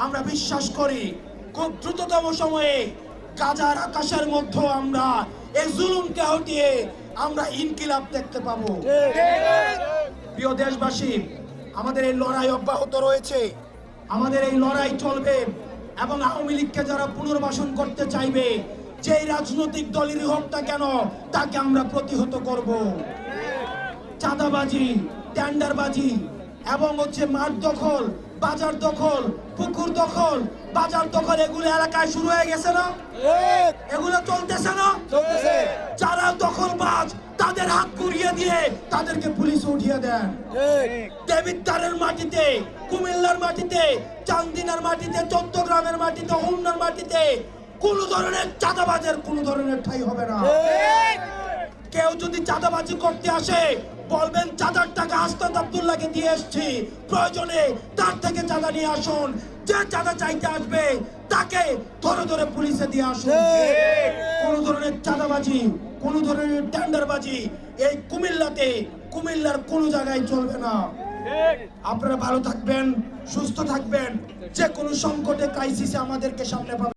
আমরা বিশ্বাস করি খুব দ্রুততম সময়ে গাজার আকাশের মধ্যে আমরা এই জুলুমকে হটিয়ে আমরা ইনকিলাব দেখতে পাবো। প্রিয় দেশবাসী, আমাদের এই লড়াই অব্যাহত রয়েছে, আমাদের এই লড়াই চলবে এবং আওয়ামী লীগকে যারা পুনর্বাসন করতে চাইবে, যেই রাজনৈতিক দলেরই হোক না কেন, তাকে আমরা প্রতিহত করব। চাঁদাবাজি, টেন্ডারবাজি এবং মাঠ দখল, বাজার দখল, পুকুর দখল, বাজার দখল, এগুলো এলাকায় শুরু হয়ে গেছে না? এগুলো চলতেছে না? যারা দখলবাজ তাদের হাত ঘুরিয়ে দিয়ে তাদেরকে পুলিশ উঠিয়ে দেন। দেবিদ্বারের মাটিতে, কুমিল্লার মাটিতে, চান্দিনার মাটিতে, চট্টগ্রামের মাটিতে, হোমনার মাটিতে কোন ধরনের চাঁদাবাজের কোন ধরনের ঠাঁই হবে না। কেউ যদি চাঁদাবাজি করতে আসে বলবেন চাঁদার টাকা আস্তাদ আব্দুল্লাহকে দিয়ে এসছি, প্রয়োজনে তার থেকে চাঁদা নিয়ে আসুন। যে চাঁদা চাইতে আসবে তাকে ধরে ধরে পুলিশে দিয়ে আসুন। কোন ধরনের চাঁদাবাজি, কোন ধরনের টেন্ডারবাজি এই কুমিল্লার কোন জায়গায় চলবে না। আপনারা ভালো থাকবেন, সুস্থ থাকবেন। যে কোনো সংকটে, ক্রাইসিসে আমাদেরকে সামনে পাবেন।